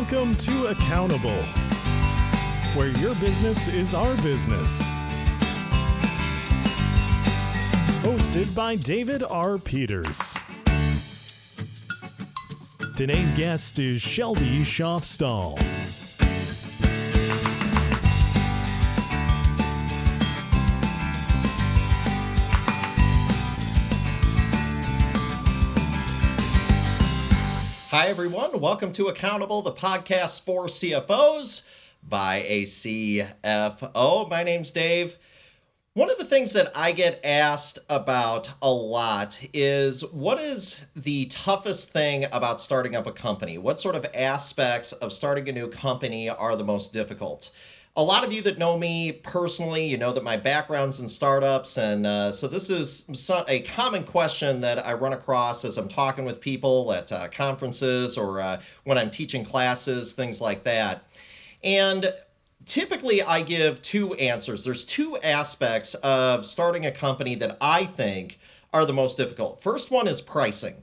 Welcome to Accountable, where your business is our business. Hosted by David R. Peters. Today's guest is Shelby Shoffstall. Hi, everyone. Welcome to Accountable, the podcast for CFOs by a CFO. My name's Dave. One of the things that I get asked about a lot is, what is the toughest thing about starting up a company? What sort of aspects of starting a new company are the most difficult? A lot of you that know me personally, you know that my background's in startups, and so this is a common question that I run across as I'm talking with people at conferences or when I'm teaching classes, things like that. And typically I give two answers. There's two aspects of starting a company that I think are the most difficult. First one is pricing.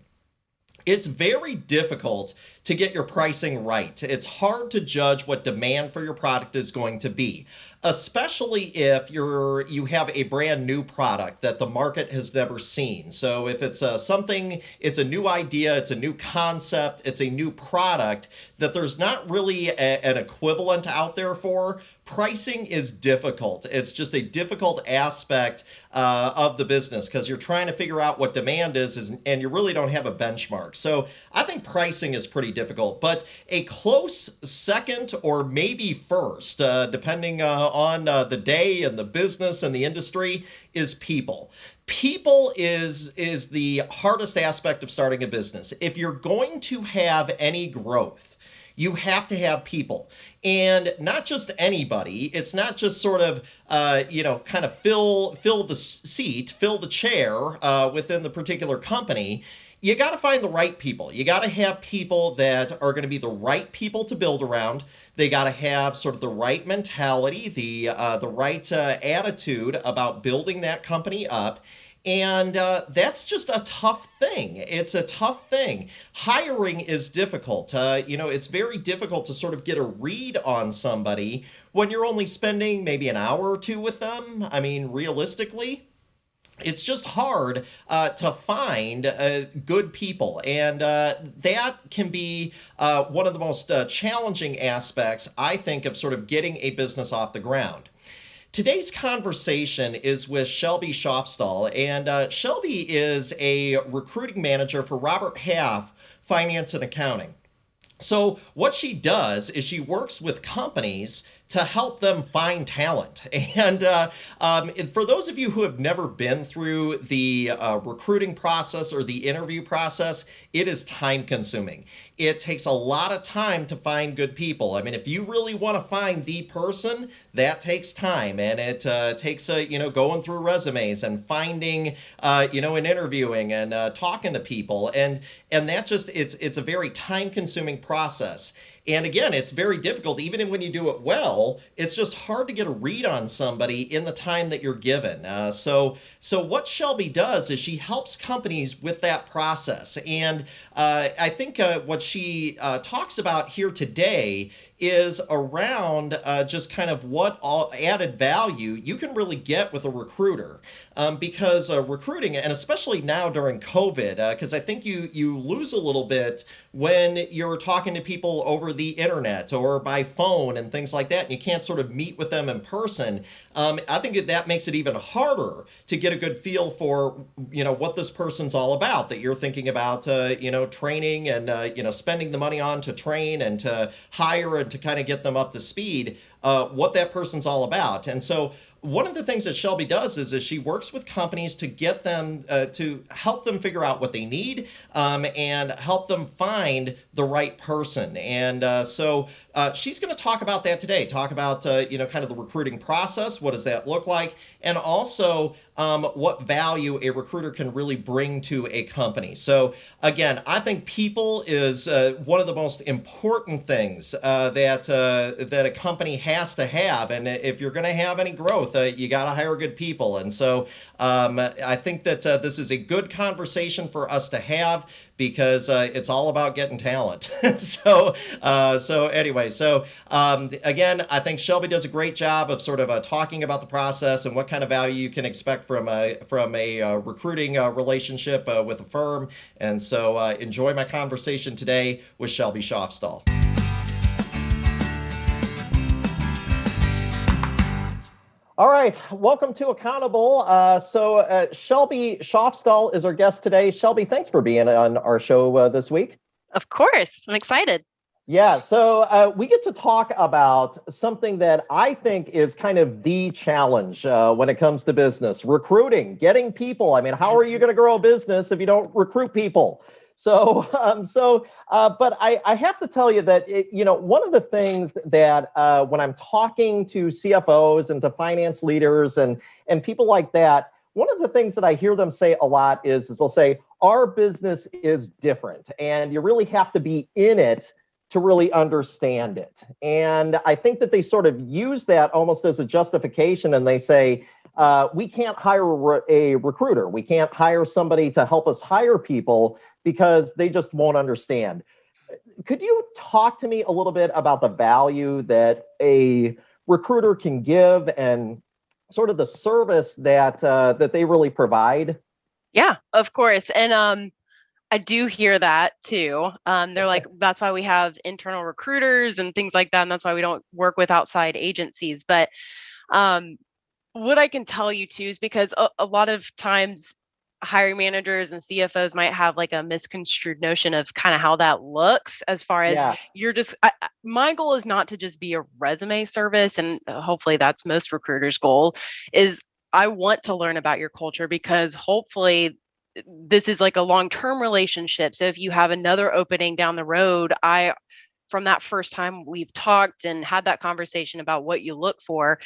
It's very difficult to get your pricing right. It's hard to judge what demand for your product is going to be, especially if you have a brand new product that the market has never seen. So if it's it's a new idea, it's a new concept, it's a new product that there's not really an equivalent out there for, pricing is difficult. It's just a difficult aspect of the business because you're trying to figure out what demand is and you really don't have a benchmark. So I think pricing is pretty difficult, but a close second or maybe first, depending on the day and the business and the industry, is people. People is the hardest aspect of starting a business. If you're going to have any growth, you have to have people, and not just anybody. It's not just sort of, kind of fill the seat, fill the chair within the particular company. You got to find the right people. You got to have people that are going to be the right people to build around. They got to have sort of the right mentality, the right attitude about building that company up. And that's just a tough thing. It's a tough thing. Hiring is difficult. It's very difficult to sort of get a read on somebody when you're only spending maybe an hour or two with them. I mean, realistically, it's just hard to find good people. And that can be one of the most challenging aspects, I think, of sort of getting a business off the ground. Today's conversation is with Shelby Shoffstall, and Shelby is a recruiting manager for Robert Half Finance and Accounting. So what she does is she works with companies to help them find talent. And for those of you who have never been through the recruiting process or the interview process, it is time consuming. It takes a lot of time to find good people. I mean, if you really want to find the person, that takes time, and it takes going through resumes and finding and interviewing and talking to people, and that just it's a very time consuming process. And again, it's very difficult. Even when you do it well, it's just hard to get a read on somebody in the time that you're given. So what Shelby does is she helps companies with that process. And I think what she talks about here today is around just kind of what all added value you can really get with a recruiter. Because recruiting, and especially now during COVID, because I think you lose a little bit when you're talking to people over the internet or by phone and things like that, and you can't sort of meet with them in person. I think that makes it even harder to get a good feel for, what this person's all about, that you're thinking about, training and, spending the money on to train and to hire and to kind of get them up to speed, what that person's all about. And so one of the things that Shelby does is she works with companies to get them to help them figure out what they need and help them find the right person. And so she's going to talk about that today, talk about, kind of the recruiting process. What does that look like? And also what value a recruiter can really bring to a company. So again, I think people is one of the most important things that a company has has to have. And if you're going to have any growth, you got to hire good people. And so I think that this is a good conversation for us to have, because it's all about getting talent. So again, I think Shelby does a great job of sort of talking about the process and what kind of value you can expect from a recruiting relationship with a firm. And so enjoy my conversation today with Shelby Shoffstall. All right, welcome to Accountable. Shelby Shoffstall is our guest today. Shelby, thanks for being on our show this week. Of course, I'm excited. Yeah, so we get to talk about something that I think is kind of the challenge when it comes to business: recruiting, getting people. I mean, how are you going to grow a business if you don't recruit people? But I have to tell you that, one of the things that when I'm talking to CFOs and to finance leaders and people like that, one of the things that I hear them say a lot is they'll say, our business is different, and you really have to be in it to really understand it. And I think that they sort of use that almost as a justification, and they say, we can't hire a recruiter. We can't hire somebody to help us hire people because they just won't understand. Could you talk to me a little bit about the value that a recruiter can give and sort of the service that they really provide? Yeah, of course. And I do hear that too. They're like, that's why we have internal recruiters and things like that. And that's why we don't work with outside agencies. But what I can tell you too is because a lot of times hiring managers and CFOs might have like a misconstrued notion of kind of how that looks, as far as you're just, my goal is not to just be a resume service. And hopefully that's most recruiters' goal, is I want to learn about your culture, because hopefully this is like a long-term relationship. So if you have another opening down the road, from that first time we've talked and had that conversation about what you look for,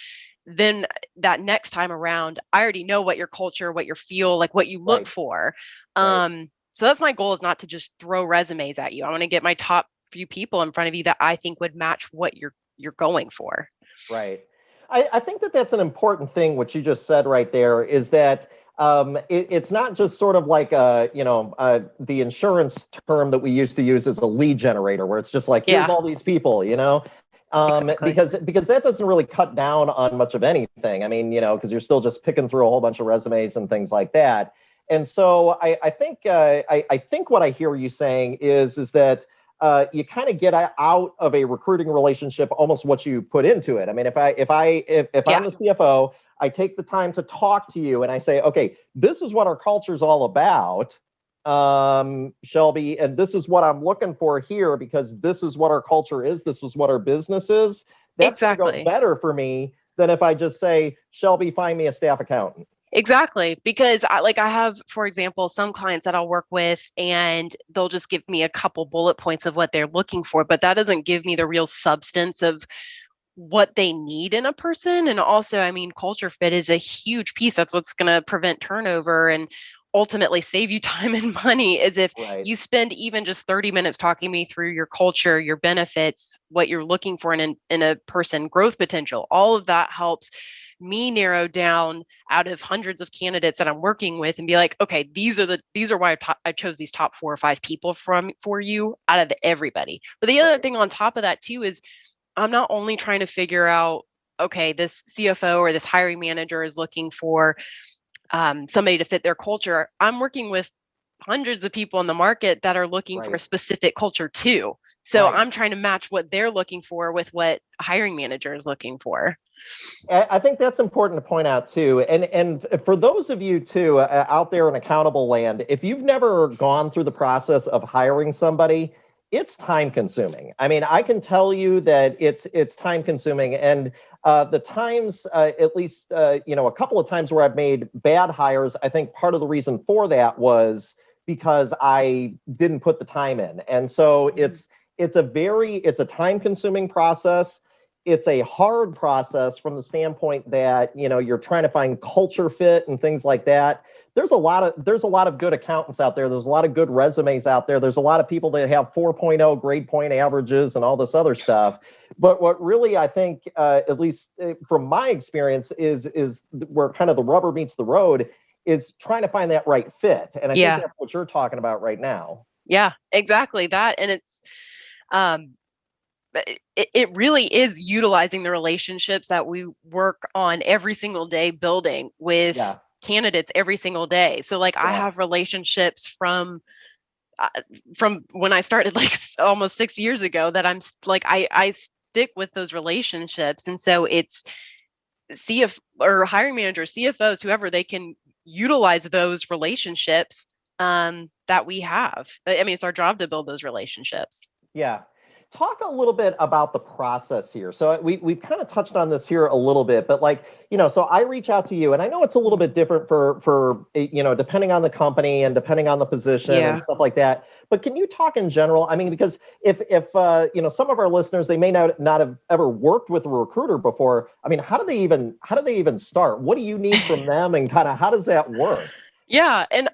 then that next time around, I already know what your culture, what your feel, like what you look for. So that's my goal, is not to just throw resumes at you. I want to get my top few people in front of you that I think would match what you're going for. Right. I think that that's an important thing, what you just said right there, is that it's not just sort of like the insurance term that we used to use as a lead generator, where it's just like, here's all these people, exactly. because that doesn't really cut down on much of anything. I mean, because you're still just picking through a whole bunch of resumes and things like that. And so I think what I hear you saying is that you kind of get out of a recruiting relationship almost what you put into it. I mean, if I'm the CFO, I take the time to talk to you and I say, okay, this is what our culture is all about, Shelby, and this is what I'm looking for here, because this is what our culture is. This is what our business is. That's exactly better for me than if I just say, Shelby, find me a staff accountant. Exactly. Because I have, for example, some clients that I'll work with, and they'll just give me a couple bullet points of what they're looking for, but that doesn't give me the real substance of what they need in a person. And also, I mean, culture fit is a huge piece. That's what's going to prevent turnover and ultimately save you time and money, is if you spend even just 30 minutes talking me through your culture, your benefits, what you're looking for in a person, growth potential. All of that helps me narrow down out of hundreds of candidates that I'm working with and be like, okay, these are why I chose these top 4 or 5 people for you out of everybody. But the other thing on top of that too is, I'm not only trying to figure out, okay, this CFO or this hiring manager is looking for somebody to fit their culture. I'm working with hundreds of people in the market that are looking for a specific culture too. So I'm trying to match what they're looking for with what a hiring manager is looking for. I think that's important to point out too. And for those of you too out there in accountable land, if you've never gone through the process of hiring somebody, it's time consuming. I mean, I can tell you that it's time consuming. And the times, at least, a couple of times where I've made bad hires, I think part of the reason for that was because I didn't put the time in. And so it's a time consuming process. It's a hard process from the standpoint that, you're trying to find culture fit and things like that. There's a lot of good accountants out there. There's a lot of good resumes out there. There's a lot of people that have 4.0 grade point averages and all this other stuff. But what really, I think, at least from my experience, is where kind of the rubber meets the road is trying to find that right fit. And I think Yeah. that's what you're talking about right now. Yeah, exactly that. And it's, um, it really is utilizing the relationships that we work on every single day building with Yeah. candidates every single day. So like I Yeah. have relationships uh, from when I started like almost 6 years ago that like I stick with those relationships. And so it's CF or hiring managers, CFOs, whoever, they can utilize those relationships that we have. I mean, it's our job to build those relationships. Yeah. Talk a little bit about the process here. So we've kind of touched on this here a little bit, but like, so I reach out to you, and I know it's a little bit different for depending on the company and depending on the position and Yeah. stuff like that. But can you talk in general? I mean, because if some of our listeners, they may not have ever worked with a recruiter before. I mean, how do they even start? What do you need from them, and kind of how does that work? Yeah, and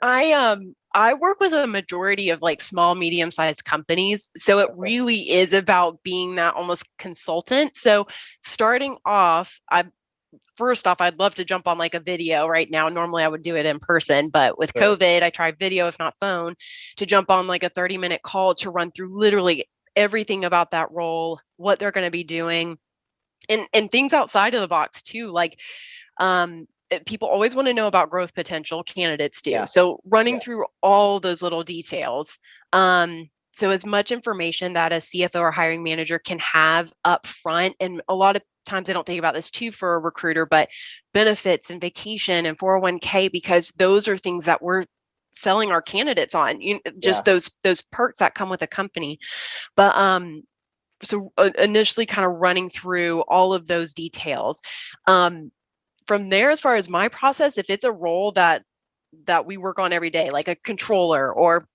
I work with a majority of like small, medium-sized companies. So it Okay. really is about being that almost consultant. So starting off, first off, I'd love to jump on like a video right now. Normally I would do it in person, but with Sure. COVID, I tried video, if not phone, to jump on like a 30-minute call to run through literally everything about that role, what they're going to be doing, and things outside of the box too. Like people always want to know about growth potential, candidates do. Yeah. So running Yeah. through all those little details. So as much information that a CFO or hiring manager can have up front, and a lot of times I don't think about this too for a recruiter, but benefits and vacation and 401k, because those are things that we're selling our candidates on. Just Yeah. those perks that come with a company. But so initially kind of running through all of those details. From there, as far as my process, if it's a role that we work on every day, like a controller or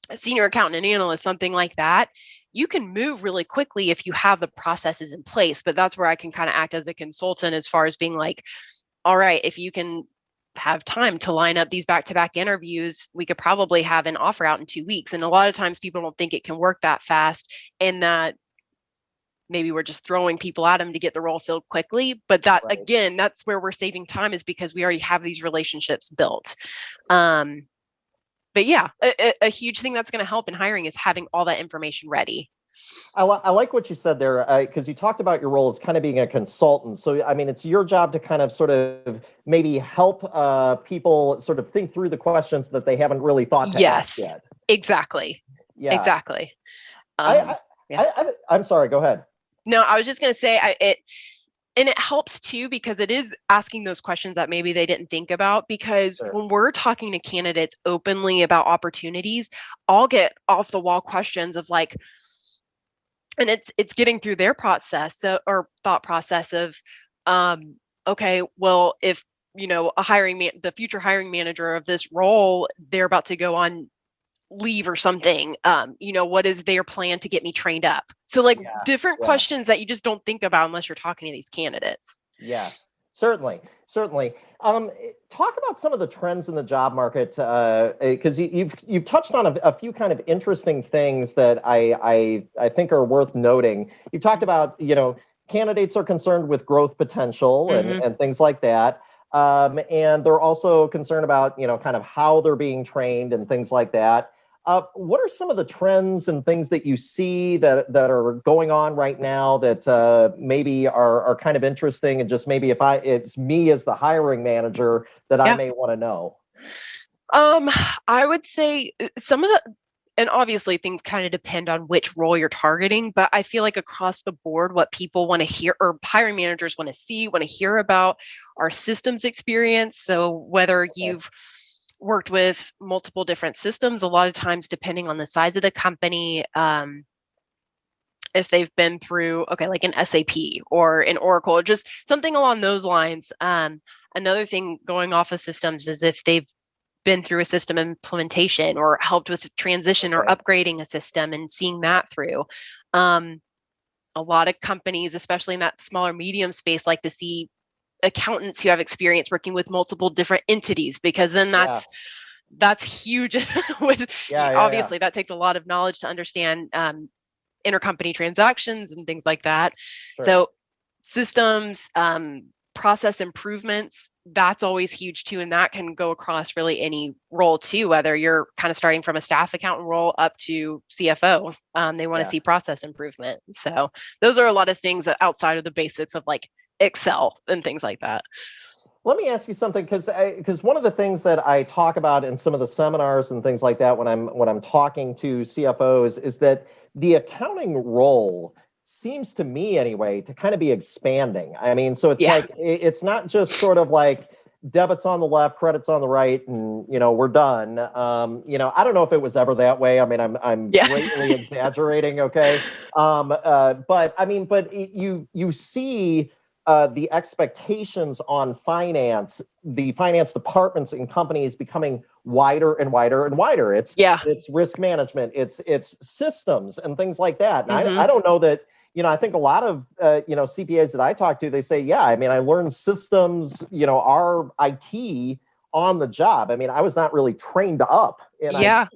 a senior accountant, an analyst, something like that, you can move really quickly if you have the processes in place. But that's where I can kind of act as a consultant, as far as being like, all right, if you can have time to line up these back-to-back interviews, we could probably have an offer out in 2 weeks. And a lot of times people don't think it can work that fast, and that maybe we're just throwing people at them to get the role filled quickly. But that, Right. again, that's where we're saving time, is because we already have these relationships built. Um, but yeah, a huge thing that's going to help in hiring is having all that information ready. I like what you said there, because you talked about your role as kind of being a consultant. So, I mean, it's your job to kind of sort of maybe help people sort of think through the questions that they haven't really thought to ask Yes, yet. exactly. Yeah. Exactly. I, Yeah. I'm sorry. Go ahead. No, I was just going to say, and it helps too, because it is asking those questions that maybe they didn't think about. Because Sure. when we're talking to candidates openly about opportunities, I'll get off the wall questions of like, and it's getting through their process, or thought process of, okay, well, if the future hiring manager of this role, they're about to go on leave or something, what is their plan to get me trained up? So like Yeah. different Yeah. questions that you just don't think about unless you're talking to these candidates. Yeah. Certainly. Certainly. Talk about some of the trends in the job market, because you've touched on a few kind of interesting things that I think are worth noting. You've talked about, candidates are concerned with growth potential and Mm-hmm. and things like that. And they're also concerned about, kind of how they're being trained and things like that. What are some of the trends and things that you see that are going on right now that maybe are kind of interesting, and just maybe if it's me as the hiring manager that I Yeah. may want to know? I would say some of the, and obviously things kind of depend on which role you're targeting, but I feel like across the board, what people want to hear, or hiring managers want to see, want to hear about, are systems experience. So whether Okay. you've worked with multiple different systems, a lot of times depending on the size of the company, if they've been through, okay, like an SAP or an Oracle, or just something along those lines. Another thing going off of systems is if they've been through a system implementation or helped with transition or Okay. upgrading a system and seeing that through. Um, a lot of companies, especially in that smaller medium space, like to see accountants who have experience working with multiple different entities, because then Yeah. that's huge. Yeah. Yeah. Yeah. Obviously, that takes a lot of knowledge to understand intercompany transactions and things like that. Sure. So systems, process improvements, that's always huge too. And that can go across really any role too, whether you're kind of starting from a staff accountant role up to CFO. They want to see process improvement. So those are a lot of things outside of the basics of like Excel and things like that. Let me ask you something, because one of the things that I talk about in some of the seminars and things like that when I'm talking to CFOs is that the accounting role seems to me anyway to kind of be expanding. I mean, so it's like it's not just sort of like debits on the left, credits on the right, and we're done. I don't know if it was ever that way. I mean, I'm greatly exaggerating, okay? But I mean, but you see the expectations on the finance departments in companies becoming wider and wider and wider. It's risk management, it's systems and things like that. And I don't know that, I think a lot of, CPAs that I talk to, they say, I mean, I learned systems, our IT on the job. I mean, I was not really trained up in IT,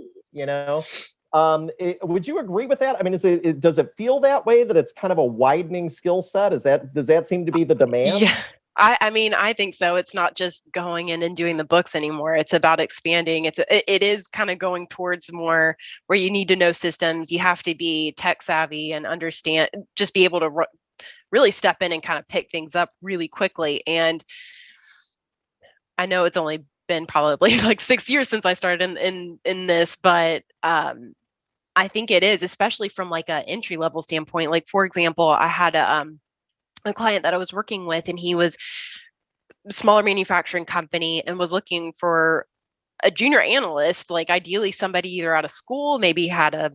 would you agree with that? I mean, does it feel that way, that it's kind of a widening skill set? Does that seem to be the demand? Yeah. I mean, I think so. It's not just going in and doing the books anymore. It's about expanding. It is kind of going towards more where you need to know systems. You have to be tech savvy and understand, just be able to really step in and kind of pick things up really quickly. And I know it's only been probably like 6 years since I started in this, but I think it is, especially from like an entry level standpoint. Like, for example, I had a client that I was working with, and he was a smaller manufacturing company and was looking for a junior analyst, like ideally somebody either out of school, maybe had a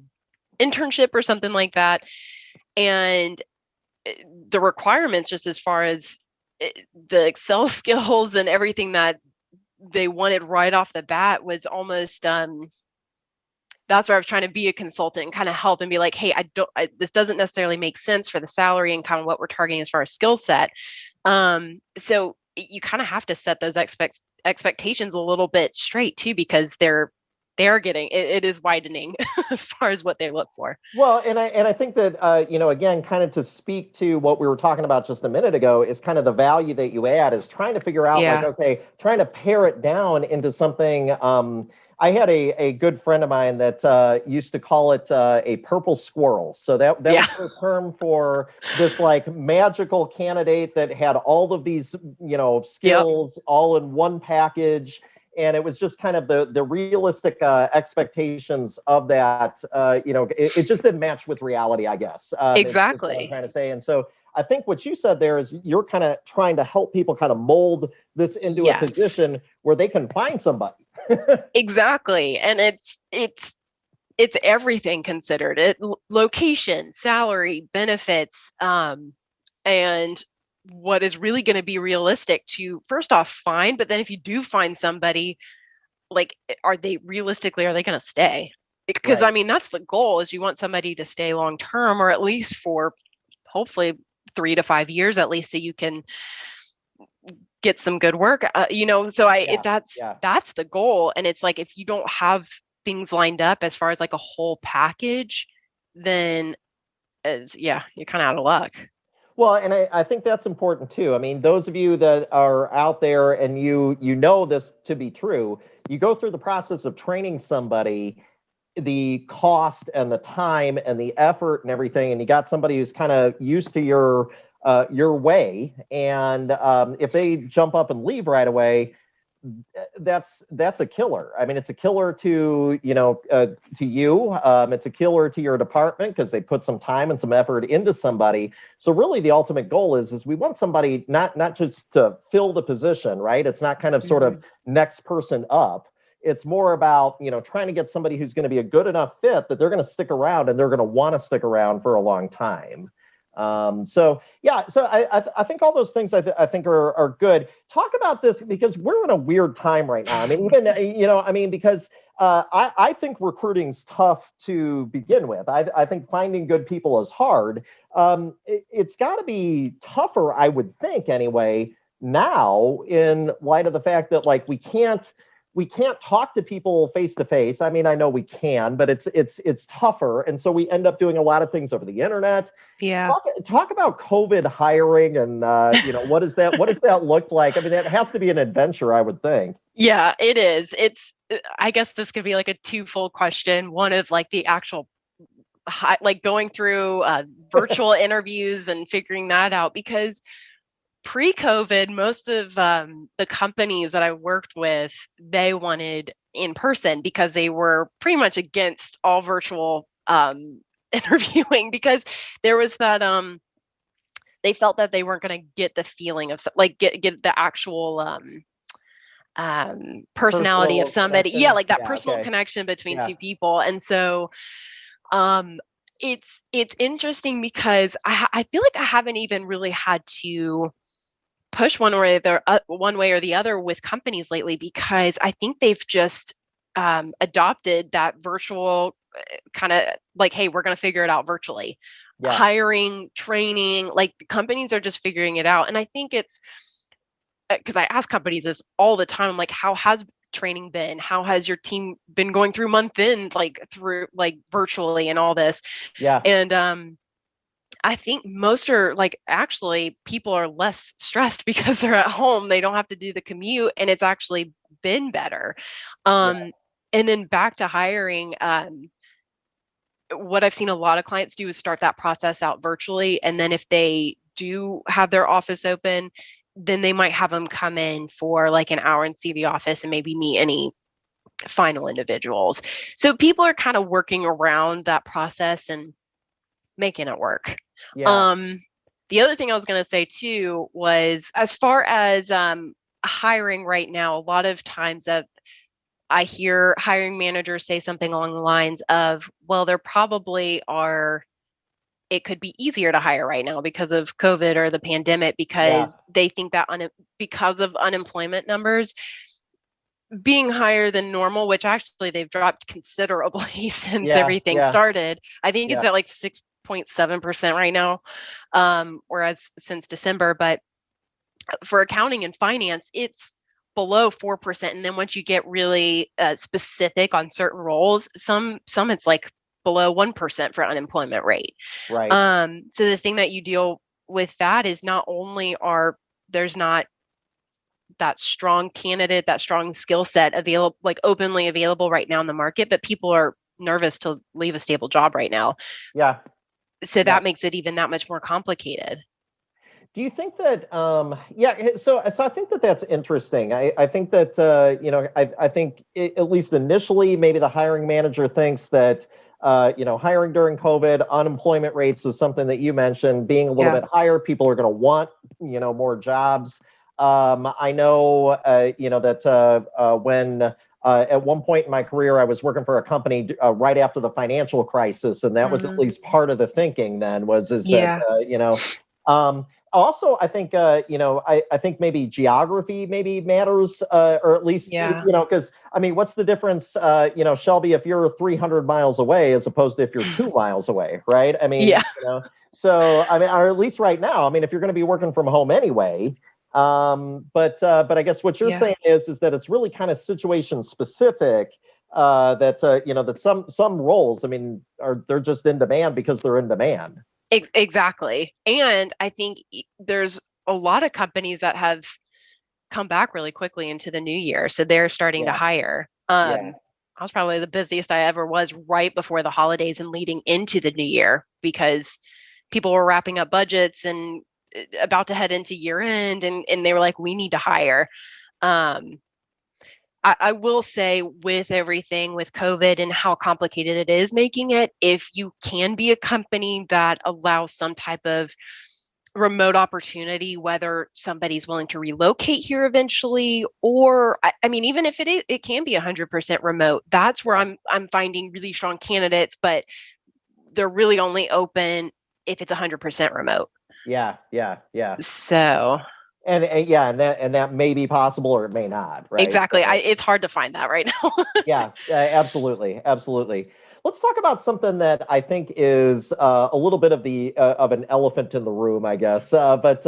internship or something like that. And the requirements, just as far as the Excel skills and everything that they wanted right off the bat, was almost that's where I was trying to be a consultant and kind of help and be like, hey, this doesn't necessarily make sense for the salary and kind of what we're targeting as far as skill set. So you kind of have to set those expectations a little bit straight too, because they're getting, it is widening as far as what they look for. Well, and I think that, again, kind of to speak to what we were talking about just a minute ago, is kind of the value that you add is trying to figure out, like, okay, trying to pare it down into something. I had a good friend of mine that used to call it a purple squirrel. So that was her term for this like magical candidate that had all of these, skills all in one package. And it was just kind of the realistic expectations of that. It just didn't match with reality, I guess. Exactly. That's what I'm trying to say. And so I think what you said there is you're kind of trying to help people kind of mold this into a position where they can find somebody. Exactly. And it's everything considered. Location, salary, benefits, and what is really going to be realistic to, first off, find, but then if you do find somebody, like, are they going to stay? Because I mean, that's the goal, is you want somebody to stay long term, or at least for hopefully 3 to 5 years at least, so you can get some good work, that's the goal. And it's like, if you don't have things lined up as far as like a whole package, then you're kind of out of luck. Well, and I think that's important too. I mean, those of you that are out there and you know this to be true, you go through the process of training somebody, the cost and the time and the effort and everything, and you got somebody who's kind of used to your way, and if they jump up and leave right away, that's a killer. I mean, it's a killer to to you. It's a killer to your department, because they put some time and some effort into somebody. So really, the ultimate goal is we want somebody not just to fill the position, right? It's not kind of sort of next person up. It's more about trying to get somebody who's going to be a good enough fit that they're going to stick around, and they're going to want to stick around for a long time. So I think all those things I think are good. Talk about this, because we're in a weird time right now. I mean, even because I think recruiting's tough to begin with. I think finding good people is hard. It's got to be tougher, I would think, anyway, now, in light of the fact that, like, we can't we can't talk to people face to face. I mean, I know we can, but it's tougher. And so we end up doing a lot of things over the internet. Yeah. Talk about COVID hiring and, what does that look like? I mean, that has to be an adventure, I would think. Yeah, it is. I guess this could be like a twofold question. One of like the actual, like going through virtual interviews and figuring that out, because pre-COVID, most of the companies that I worked with, they wanted in person because they were pretty much against all virtual interviewing, because there was that they felt that they weren't going to get the feeling of like get the actual personality of somebody. Connection. Yeah, like that Yeah, personal okay. connection between Yeah. two people. And so it's interesting because I feel like I haven't even really had to push one way or the other with companies lately, because I think they've just adopted that virtual kind of like, hey, we're going to figure it out virtually. Yeah. Hiring, training, like the companies are just figuring it out. And I think it's because I ask companies this all the time, like, how has training been? How has your team been going through month end, like through like virtually and all this? Yeah. And I think most are like, actually people are less stressed because they're at home. They don't have to do the commute, and it's actually been better. And then back to hiring, what I've seen a lot of clients do is start that process out virtually. And then if they do have their office open, then they might have them come in for like an hour and see the office and maybe meet any final individuals. So people are kind of working around that process and making it work. Yeah. The other thing I was going to say too was, as far as hiring right now, a lot of times that I hear hiring managers say something along the lines of, well, there probably are, it could be easier to hire right now because of COVID or the pandemic, because they think that because of unemployment numbers being higher than normal, which actually they've dropped considerably since everything started. I think it's at like 6.7% right now, whereas since December. But for accounting and finance, it's below 4%. And then once you get really specific on certain roles, some it's like below 1% for unemployment rate. Right. So the thing that you deal with that is, not only there's not that strong candidate, that strong skill set available, like openly available right now in the market, but people are nervous to leave a stable job right now. Yeah. So that makes it even that much more complicated. Do you think that, so I think that that's interesting. I think that, I think at least initially, maybe the hiring manager thinks that, hiring during COVID, unemployment rates is something that you mentioned being a little bit higher. People are going to want, more jobs. I know, that when at one point in my career, I was working for a company right after the financial crisis, and that was at least part of the thinking then also, I think, I think maybe geography maybe matters, or at least, because, I mean, what's the difference, Shelby, if you're 300 miles away as opposed to if you're 2 miles away, right? I mean, so, I mean, or at least right now, I mean, if you're going to be working from home anyway, but I guess what you're saying is that it's really kind of situation specific, that some roles, I mean, they're just in demand because they're in demand. Exactly. And I think there's a lot of companies that have come back really quickly into the new year. So they're starting to hire. I was probably the busiest I ever was right before the holidays and leading into the new year, because people were wrapping up budgets and about to head into year end, and they were like, we need to hire. I will say, with everything with COVID and how complicated it is making it, if you can be a company that allows some type of remote opportunity, whether somebody's willing to relocate here eventually, or I mean, even if it can be 100% remote, that's where I'm finding really strong candidates, but they're really only open if it's 100% remote. Yeah. So. And that may be possible or it may not, right? Exactly. It's hard to find that right now. Yeah, absolutely. let's talk about something that I think is a little bit of the of an elephant in the room, I guess. But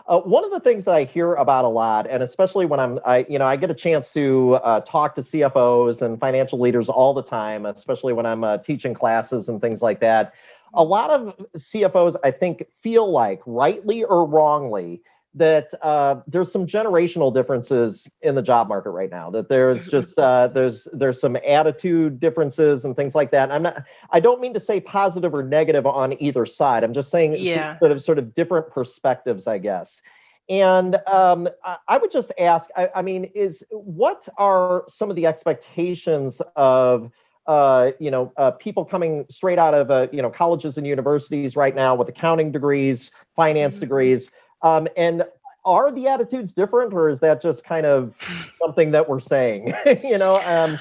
one of the things that I hear about a lot, and especially when I get a chance to talk to CFOs and financial leaders all the time, especially when I'm teaching classes and things like that. A lot of CFOs, I think, feel like, rightly or wrongly, that there's some generational differences in the job market right now. That there's just there's some attitude differences and things like that. And I don't mean to say positive or negative on either side. I'm just saying sort of different perspectives, I guess. And I would just ask, I mean, what are some of the expectations of people coming straight out of colleges and universities right now with accounting degrees, finance degrees? And are the attitudes different, or is that just kind of something that we're saying? Yeah.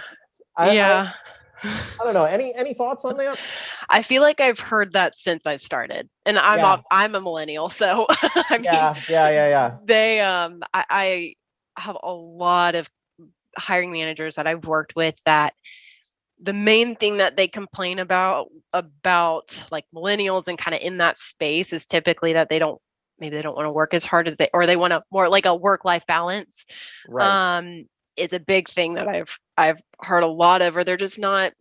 I don't know. Any thoughts on that? I feel like I've heard that since I've started, and I'm a millennial, so I mean, yeah. I have a lot of hiring managers that I've worked with that the main thing that they complain about like millennials and kind of in that space is typically that they don't want to work as hard as they want to more like a work-life balance. Right. It's a big thing that I've heard a lot of, or they're not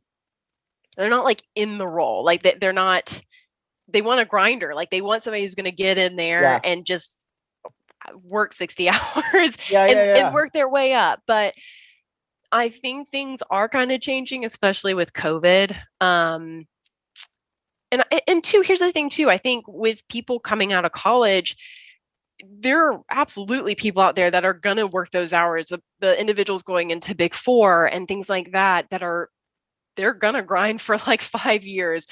like in the role. Like they want a grinder. Like they want somebody who's going to get in there and just work 60 hours and work their way up. But I think things are kind of changing, especially with COVID. And two, here's the thing too. I think with people coming out of college, there are absolutely people out there that are going to work those hours. The individuals going into Big Four and things like that they're going to grind for like 5 years.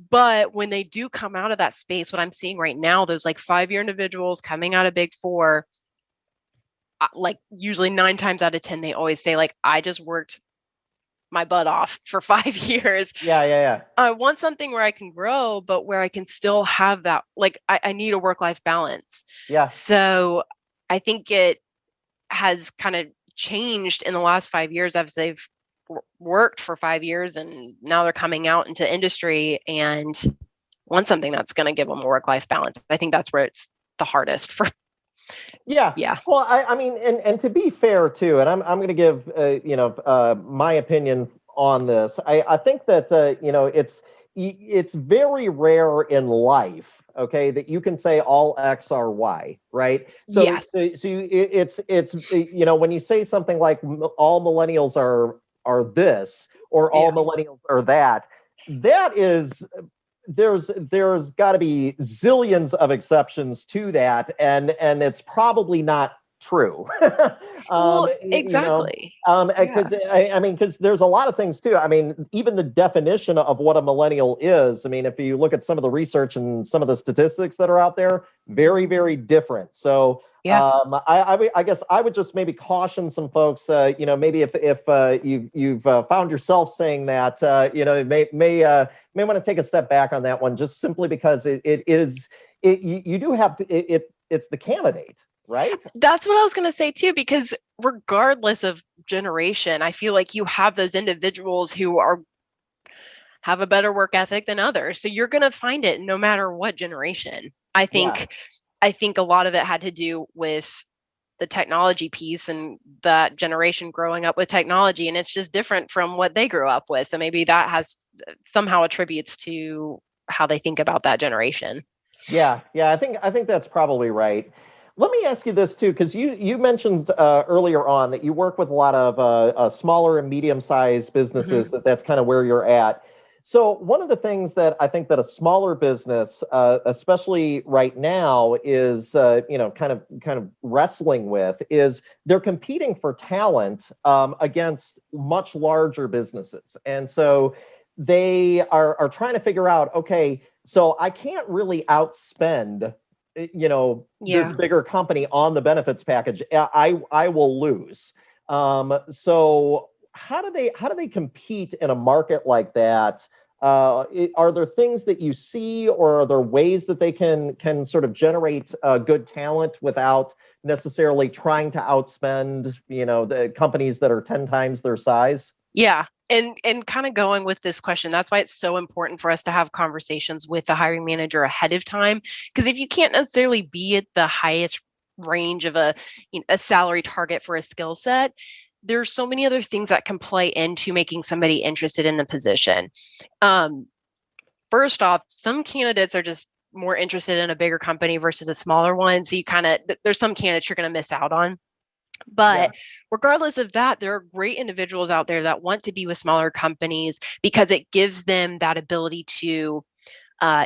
But when they do come out of that space, what I'm seeing right now, those like 5-year individuals coming out of Big Four, like usually 9 times out of 10, they always say like, I just worked my butt off for 5 years. Yeah. I want something where I can grow, but where I can still have that, like I need a work-life balance. Yeah. So I think it has kind of changed in the last 5 years as they've worked for 5 years and now they're coming out into industry and want something that's going to give them a work-life balance. I think that's where it's the hardest for. Yeah. Well, I mean, and to be fair too, and I'm going to give my opinion on this. I think that it's very rare in life, okay, that you can say all X are Y, right? So, Yes. it's when you say something like all millennials are this or all millennials are that is. There's got to be zillions of exceptions to that, and it's probably not true. Well, exactly. Because there's a lot of things too. I mean, even the definition of what a millennial is. I mean, if you look at some of the research and some of the statistics that are out there, very, very different. So. I guess I would just maybe caution some folks. Maybe if you've found yourself saying that, may want to take a step back on that one, just simply because it's the candidate, right? That's what I was going to say too, because regardless of generation, I feel like you have those individuals who have a better work ethic than others. So you're going to find it no matter what generation. I think a lot of it had to do with the technology piece and that generation growing up with technology, and it's just different from what they grew up with. So maybe that has somehow attributes to how they think about that generation. Yeah, I think that's probably right. Let me ask you this too, because you mentioned earlier on that you work with a lot of smaller and medium-sized businesses. That's kind of where you're at. So one of the things that I think that a smaller business, especially right now, is kind of wrestling with is they're competing for talent against much larger businesses, and so they are trying to figure out, okay, so I can't really outspend this bigger company on the benefits package. I will lose. So how do they compete in a market like that? Are there things that you see, or are there ways that they can sort of generate good talent without necessarily trying to outspend the companies that are 10 times their size? Yeah. and kind of going with this question, that's why it's so important for us to have conversations with the hiring manager ahead of time. Because if you can't necessarily be at the highest range of a salary target for a skill set, there's so many other things that can play into making somebody interested in the position. First off, some candidates are just more interested in a bigger company versus a smaller one. So there's some candidates you're going to miss out on. But regardless of that, there are great individuals out there that want to be with smaller companies because it gives them that ability to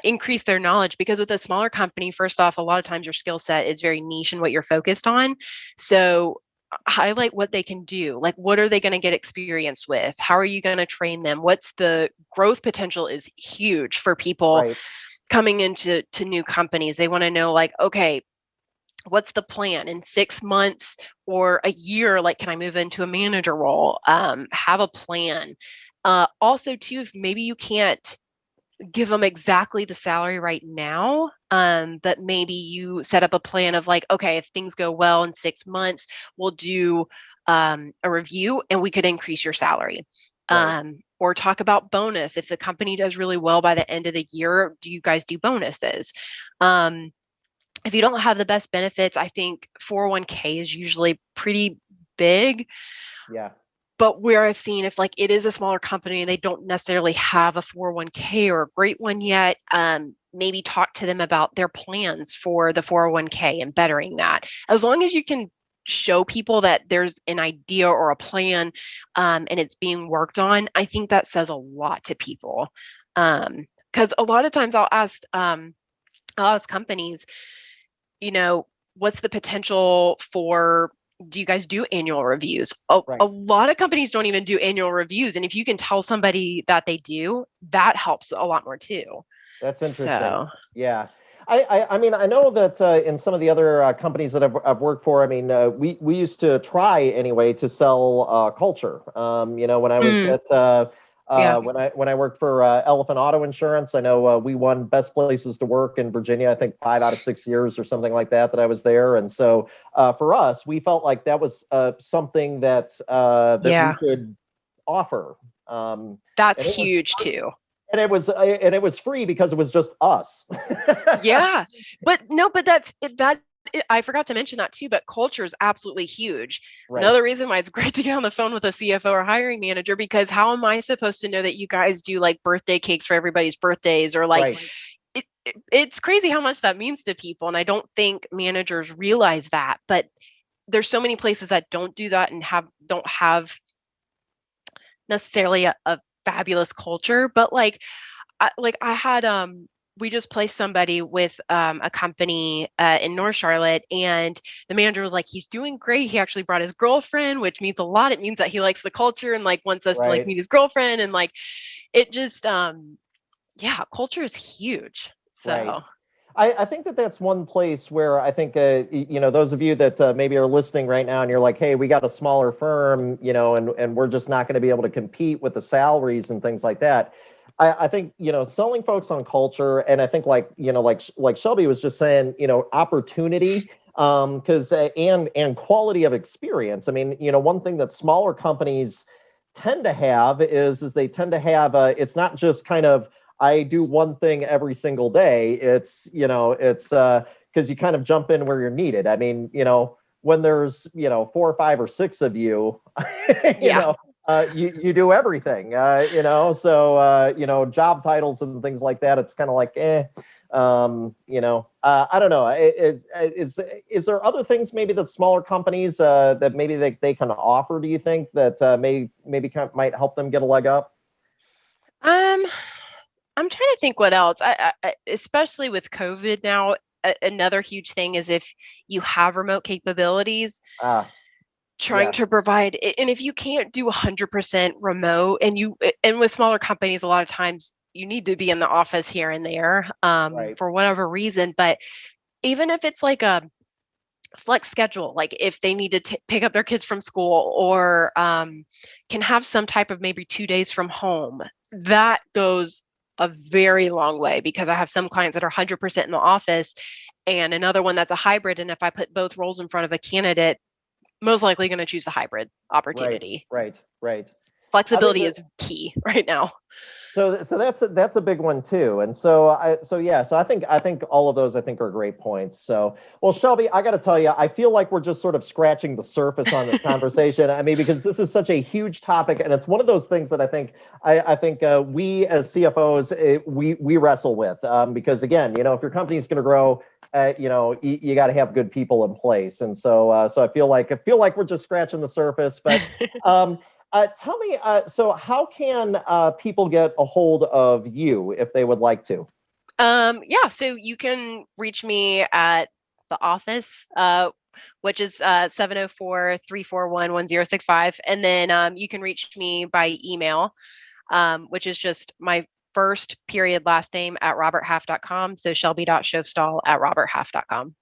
increase their knowledge. Because with a smaller company, first off, a lot of times your skill set is very niche in what you're focused on. So highlight what they can do. Like, what are they going to get experience with? How are you going to train them? What's the growth potential is huge for people coming into new companies. They want to know, like, okay, what's the plan in 6 months or a year? Like, can I move into a manager role? Have a plan. Also, too, if maybe you can't give them exactly the salary right now, but maybe you set up a plan of like, okay, if things go well in 6 months, we'll do a review and we could increase your salary. Or talk about bonus. If the company does really well by the end of the year, do you guys do bonuses? If you don't have the best benefits, I think 401k is usually pretty big. But where I've seen, if like it is a smaller company and they don't necessarily have a 401k or a great one yet, maybe talk to them about their plans for the 401k and bettering that. As long as you can show people that there's an idea or a plan and it's being worked on, I think that says a lot to people. Because a lot of times I'll ask companies, what's the potential for, do you guys do annual reviews? A lot of companies don't even do annual reviews. And if you can tell somebody that they do, that helps a lot more too. That's interesting. Yeah. I mean, I know that in some of the other companies that I've worked for, I mean, we used to try anyway to sell culture. When I was at when I worked for Elephant Auto Insurance, I know we won best places to work in Virginia. I think 5 out of 6 years or something like that I was there. And so for us, we felt like that was something that we could offer. That's huge too. And it was free because it was just us. But that I forgot to mention that too, but culture is absolutely huge. Another reason why it's great to get on the phone with a CFO or hiring manager, because how am I supposed to know that you guys do like birthday cakes for everybody's birthdays, or like it's crazy how much that means to people. And I don't think managers realize that, but there's so many places that don't do that and don't have necessarily a fabulous culture. But I had we just placed somebody with a company in North Charlotte, and the manager was like, he's doing great. He actually brought his girlfriend, which means a lot. It means that he likes the culture and like wants us to like meet his girlfriend, and like it just culture is huge. So I think that's one place where I think, those of you that maybe are listening right now and you're like, hey, we got a smaller firm, and we're just not going to be able to compete with the salaries and things like that. I think, selling folks on culture, and I think like Shelby was just saying, opportunity, because and quality of experience. I mean, one thing that smaller companies tend to have is they tend to have, it's not just kind of, I do one thing every single day. It's because you kind of jump in where you're needed. I mean, when there's, 4 or 5 or 6 of you, you do everything, so, job titles and things like that. It's kind of like, I don't know. Is there other things maybe that smaller companies that maybe they can offer, do you think, that might help them get a leg up? I'm trying to think what else. I especially with COVID now, another huge thing is if you have remote capabilities, trying to provide. And if you can't do 100% remote, and with smaller companies, a lot of times you need to be in the office here and there for whatever reason. But even if it's like a flex schedule, like if they need to pick up their kids from school, or can have some type of maybe 2 days from home, that goes a very long way, because I have some clients that are 100% in the office and another one that's a hybrid. And if I put both roles in front of a candidate, most likely going to choose the hybrid opportunity. Right. Flexibility is key right now. So that's a big one too. And so I think all of those I think are great points. So, well, Shelby, I got to tell you, I feel like we're just sort of scratching the surface on this conversation. I mean, because this is such a huge topic, and it's one of those things that I think we as CFOs we wrestle with, because again, if your company is going to grow, you got to have good people in place. And so I feel like we're just scratching the surface, but. Tell me, so how can people get a hold of you if they would like to? So you can reach me at the office, which is 704-341-1065. And then you can reach me by email, which is just my first period last name at roberthalf.com. So shelby.shoffstall@roberthalf.com.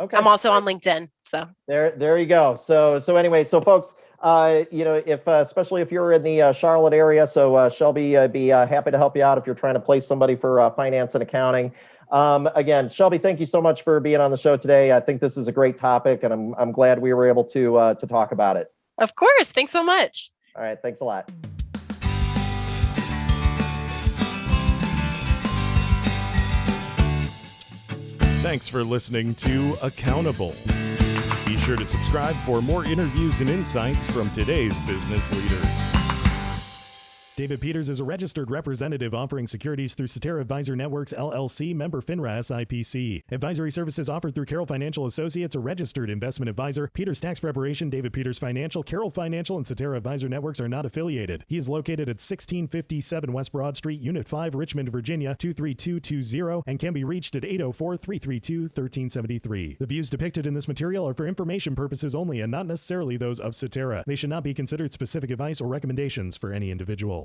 Okay. I'm also on LinkedIn. So there you go. So anyway, so folks, if especially if you're in the Charlotte area, so Shelby, be happy to help you out if you're trying to place somebody for finance and accounting. Again, Shelby, thank you so much for being on the show today. I think this is a great topic, and I'm glad we were able to talk about it. Of course. Thanks so much. All right. Thanks a lot. Thanks for listening to Accountable. Be sure to subscribe for more interviews and insights from today's business leaders. David Peters is a registered representative offering securities through Cetera Advisor Networks, LLC, member FINRA SIPC. Advisory services offered through Carroll Financial Associates, a registered investment advisor. Peters Tax Preparation, David Peters Financial, Carroll Financial, and Cetera Advisor Networks are not affiliated. He is located at 1657 West Broad Street, Unit 5, Richmond, Virginia, 23220, and can be reached at 804-332-1373. The views depicted in this material are for information purposes only and not necessarily those of Cetera. They should not be considered specific advice or recommendations for any individual.